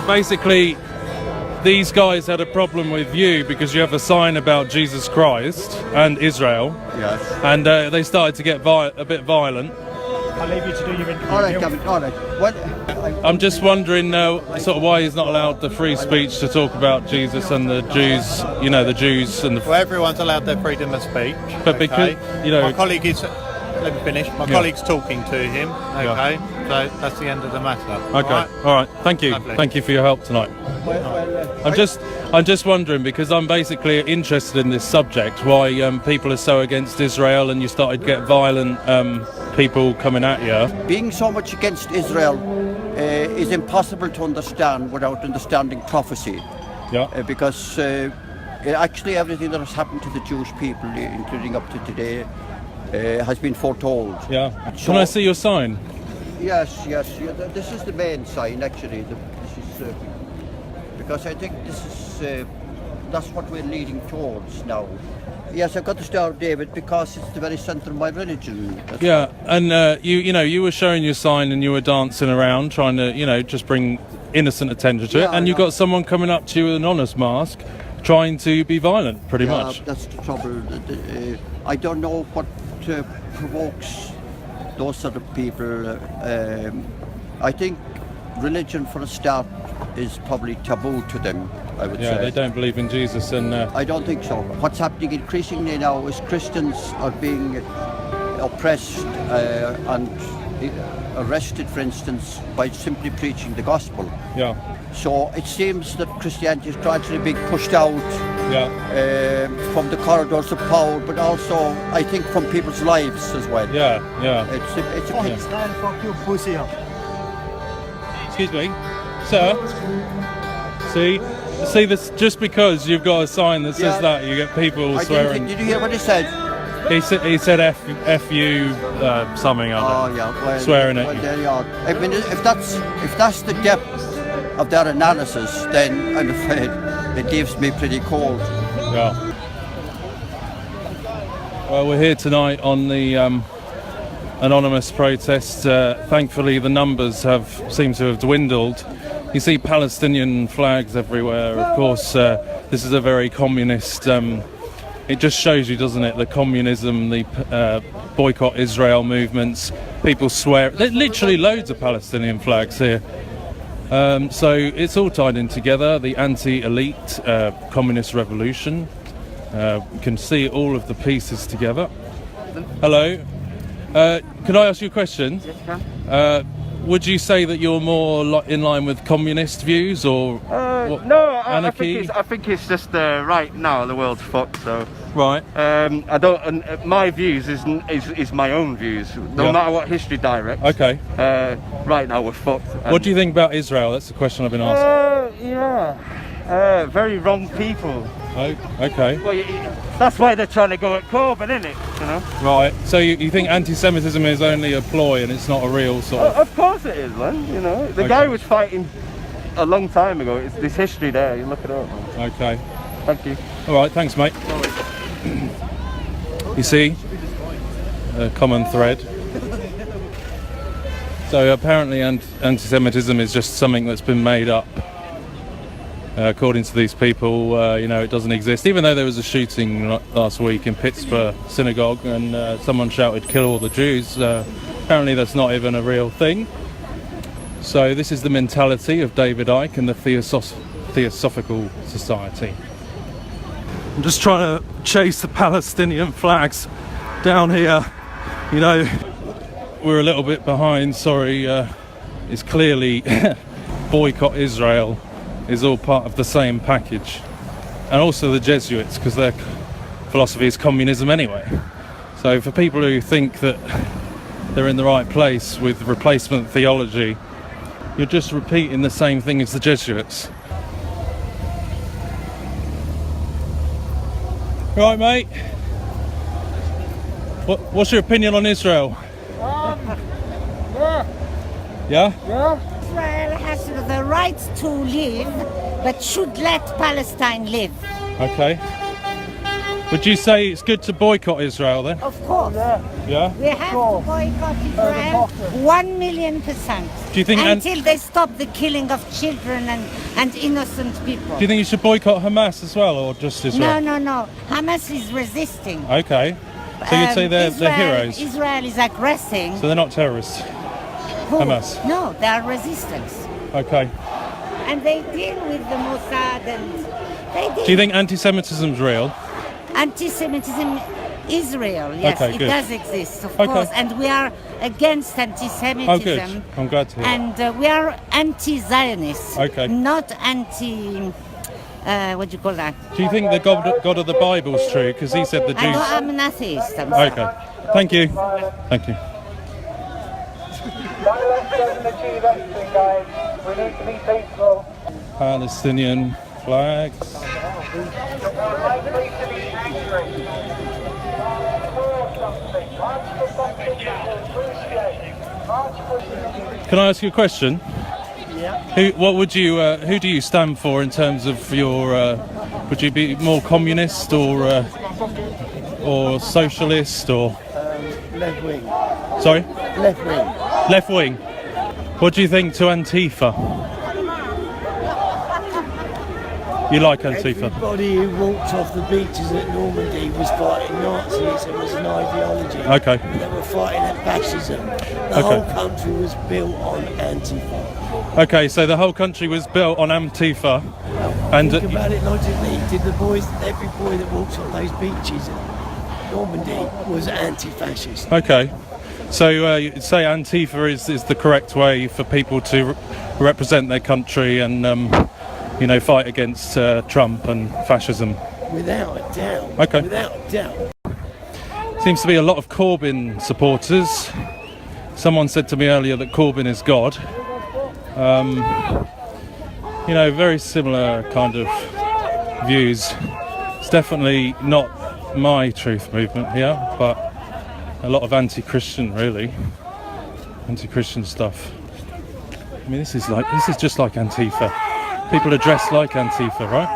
basically, these guys had a problem with you because you have a sign about Jesus Christ and Israel. Yes. And they started to get a bit violent. I'll leave you to do your interview. All right, Kevin, all right. What? I'm just wondering sort of why he's not allowed the free speech to talk about Jesus and the Jews, you know, the Jews and the... Well, everyone's allowed their freedom of speech. But because, you know... My colleague is... Let me finish. My colleague's talking to him, okay? So that's the end of the matter. Okay, all right. Thank you. Lovely. Thank you for your help tonight. I'm just wondering, because I'm basically interested in this subject, why people are so against Israel, and you started to get violent people coming at you. Being so much against Israel is impossible to understand without understanding prophecy. Yeah. Because actually everything that has happened to the Jewish people, including up to today, has been foretold. Yeah. So, Can I see your sign? Yes. This is the main sign, actually. This is because I think this is that's what we're leading towards now. Yes, I got the Star of David because it's the very centre of my religion. That's and you were showing your sign and you were dancing around, trying to just bring innocent attention to it, and you got someone coming up to you with an honest mask, trying to be violent, pretty much. That's the trouble. I don't know what provokes those sort of people. I think religion, for a start, is probably taboo to them, I would say. Yeah, they don't believe in Jesus, and... I don't think so. What's happening increasingly now is Christians are being oppressed and arrested, for instance, by simply preaching the gospel. Yeah. So it seems that Christianity is gradually being pushed out from the corridors of power, but also, I think, from people's lives as well. Yeah. It's a pity. Stand fuck you, pussy. Excuse me, sir. See this? Just because you've got a sign that says that, you get people swearing. Did you hear what he said? He said F you something. Swearing at you. There you are. I mean, if that's the depth of their analysis, then I'm afraid it leaves me pretty cold. Yeah. Well, we're here tonight on the anonymous protest. Thankfully, the numbers seem to have dwindled. You see Palestinian flags everywhere. Of course, this is a very communist. It just shows you, doesn't it, the communism, the boycott Israel movements. People swear. There's literally loads of Palestinian flags here. So it's all tied in together. The anti-elite communist revolution. You can see all of the pieces together. Hello. Can I ask you a question? Yes, you can. Would you say that you're more in line with communist views or no? Anarchy? I think it's just right now the world's fucked. So right. I don't. My views is my own views. No matter what history directs. Okay. Right now we're fucked. What do you think about Israel? That's the question I've been asking. Very wrong people. Oh, okay. Well, that's why they're trying to go at Corbyn, isn't it? You know. Right. So you think anti-Semitism is only a ploy and it's not a real sort of... Of course it is, man. You know, the guy was fighting a long time ago. It's this history there. You look it up. Man. Okay. Thank you. All right. Thanks, mate. You see, a common thread. So apparently, anti-Semitism is just something that's been made up. According to these people, it doesn't exist. Even though there was a shooting last week in Pittsburgh synagogue and someone shouted, "Kill all the Jews," apparently that's not even a real thing. So this is the mentality of David Icke and the Theosophical Society. I'm just trying to chase the Palestinian flags down here. You know, we're a little bit behind, sorry. It's clearly boycott Israel is all part of the same package, and also the Jesuits, because their philosophy is communism anyway. So for people who think that they're in the right place with replacement theology, you're just repeating the same thing as the Jesuits. Right, mate, what's your opinion on Israel? Yeah? Israel has the right to live, but should let Palestine live. Okay. Would you say it's good to boycott Israel then? Of course. Yeah? We have to boycott Israel 1,000,000%. Do you think until they stop the killing of children and innocent people? Do you think you should boycott Hamas as well, or just Israel? No. Hamas is resisting. Okay. So you'd say they're heroes? Israel is aggressing. So they're not terrorists? Who? Hamas? No, they are resistance. Okay. And they deal with the Mossad and they deal. Do you think anti-Semitism is real? Anti-Semitism is real, yes, Okay, it good. does exist, of Okay. course, and we are against anti-Semitism. Oh, good. I'm glad to hear. And we are anti-Zionists, Okay. not anti. What do you call that? Do you think the God of the Bible is true? Because he said the Jews. I'm an atheist. I'm sorry. Okay. Thank you. Thank you. Palestinian flags. Can I ask you a question? Yeah. Who do you stand for in terms of your? Would you be more communist or socialist or? Left wing. Sorry. Left wing. Left wing. What do you think to Antifa? You like Antifa? Everybody who walked off the beaches at Normandy was fighting Nazis. It was an ideology. Okay. They were fighting at fascism. The whole country was built on Antifa. Okay, so the whole country was built on Antifa, and Think about it logically. Did every boy that walked on those beaches at Normandy was anti-fascist? okay, so you'd say Antifa is the correct way for people to represent their country and fight against Trump and fascism. Without a doubt. Okay. Without a doubt. Seems to be a lot of Corbyn supporters. Someone said to me earlier that Corbyn is God. Very similar kind of views. It's definitely not my truth movement here, but a lot of anti-Christian, really. Anti-Christian stuff. I mean, this is just like Antifa. People are dressed like Antifa, right?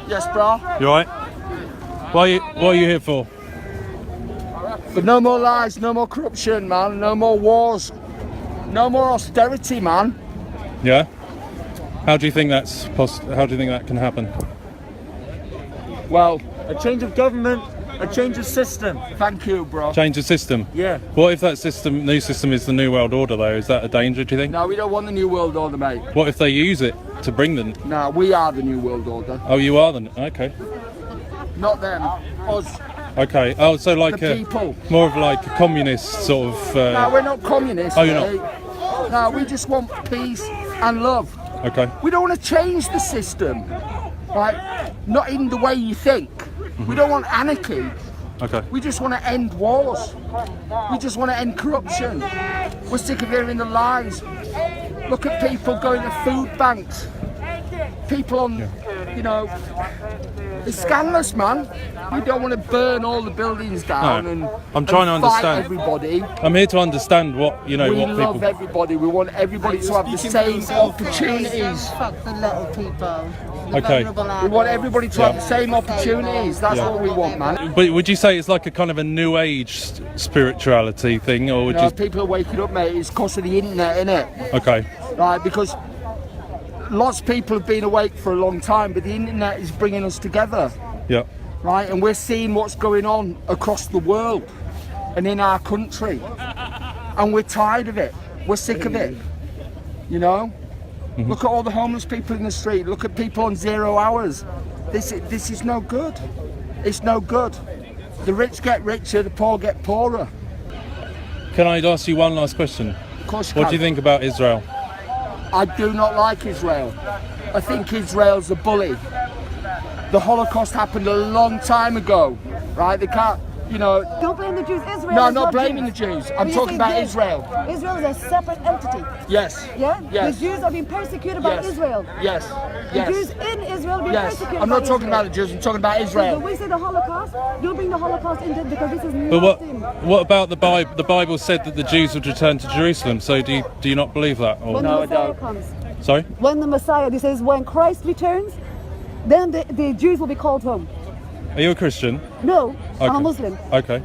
Yes, bro. You alright? What are you here for? But no more lies, no more corruption, man. No more wars. No more austerity, man. Yeah? How do you think that's how do you think that can happen? Well, a change of government, a change of system. Thank you, bro. Change the system? Yeah. What if that new system is the New World Order, though? Is that a danger, do you think? No, we don't want the New World Order, mate. What if they use it to bring them? No, we are the New World Order. Oh, you are then? Okay. Not them. Us. Okay. Oh, so like The people. more of like a communist sort of... No, we're not communists, Oh, you're mate. No, we just want peace and love. Okay. We don't want to change the system. Right? Not in the way you think. We don't want anarchy. Okay. We just want to end wars. We just want to end corruption. We're sick of hearing the lies. Look at people going to food banks. People on, it's scandalous, man. We don't want to burn all the buildings down No, and I'm trying to and fight understand. everybody. I'm here to understand what, We what love people... everybody. We want everybody to have the same opportunities. Fuck the little people. Okay. We want everybody to have the same opportunities. That's what we want, man. But would you say it's like a kind of a new age spirituality thing, or would you... People are waking up, mate. It's because of the internet, innit? Okay. Right, because lots of people have been awake for a long time, but the internet is bringing us together, Yeah. right? And we're seeing what's going on across the world and in our country, and we're tired of it. We're sick of it, Look at all the homeless people in the street. Look at people on 0 hours. This is no good. It's no good. The rich get richer, the poor get poorer. Can I ask you one last question? Of course you What can. do you think about Israel? I do not like Israel. I think Israel's a bully. The Holocaust happened a long time ago, right? you know. Don't blame the Jews. Israel. No, is I'm not blaming Jews. the Jews. When I'm you talking say about Jews, Israel. Israel is a separate entity. Yes. Yeah? Yes. The Jews are being persecuted by Yes. Israel. Yes. The Yes. Jews in Israel are being Yes. persecuted I'm by not talking Israel. about the Jews. I'm talking about So Israel. when we say the Holocaust, don't bring the Holocaust into it because this is But nothing. what about the Bible? The Bible said that the Jews would return to Jerusalem. So do you not believe that? Or? When No, the I Messiah don't. comes. Sorry. When the Messiah, this is when Christ returns, then the Jews will be called home. Are you a Christian? No, I'm Okay. a Muslim. Okay.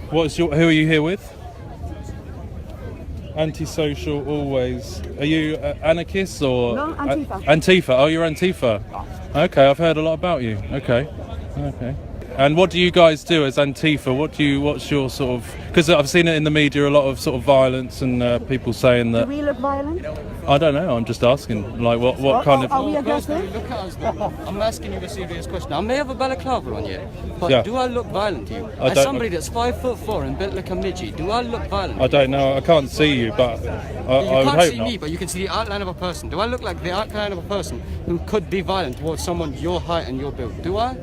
Who are you here with? Antisocial always. Are you anarchists or? No, Antifa. Antifa. Oh, you're Antifa. Okay, I've heard a lot about you. Okay. And what do you guys do as Antifa? What's your sort of? Because I've seen it in the media, a lot of sort of violence and people saying Do that. we look violent? I don't know. I'm just asking. Like, what kind of? Are we aggressive? Look at us. I'm asking you a serious question. I may have a balaclava on yet, but Yeah. do I look violent to you? I As don't- somebody that's 5'4" and built like a midget, do I look violent? I don't know. I can't see you, but You I would can't hope see not. me, but you can see the outline of a person. Do I look like the outline of a person who could be violent towards someone your height and your build? Do I?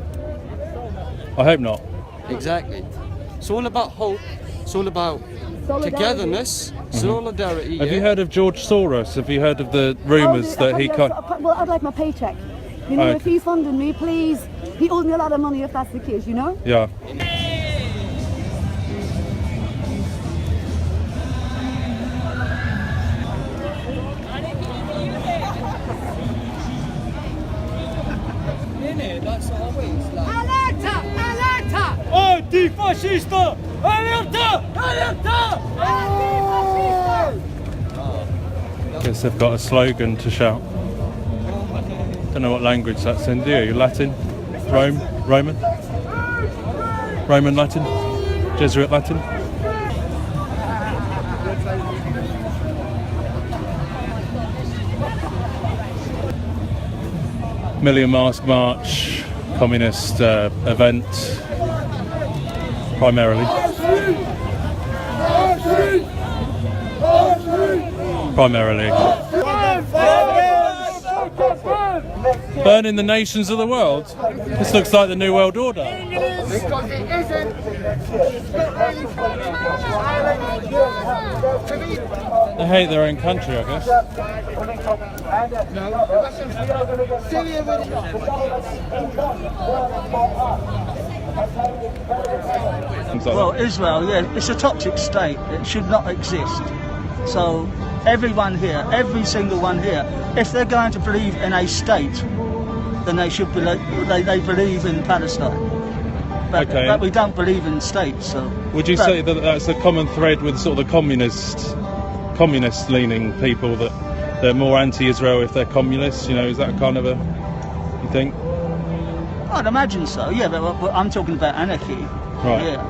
I hope not. Exactly. It's all about hope. It's all about Solidarity. togetherness, solidarity. Have yeah? you heard of George Soros? Have you heard of the rumours that he can't? Well, I'd like my paycheck. You know, Okay. if he's funding me, please. He owes me a lot of money if that's the case, you know? Yeah. Alerta! Alerta! Antifascista! Alerta! Alerta! Guess they've got a slogan to shout. Don't know what language that's in, do you? Latin? Roman? Roman Latin? Jesuit Latin? Million Mask March, communist event, primarily. Burning the nations of the world. This looks like the New World Order. Because it isn't. They hate their own country, I guess. Well, Israel, yeah, it's a toxic state. It should not exist. So everyone here, every single one here, if they're going to believe in a state, then they should believe, they believe in Palestine. But, Okay. but we don't believe in states. So Would you but- say that that's a common thread with sort of the communist-leaning people, that they're more anti-Israel if they're communists? You know, is that kind of a, you think? I'd imagine so. Yeah, but I'm talking about anarchy. Right. Yeah.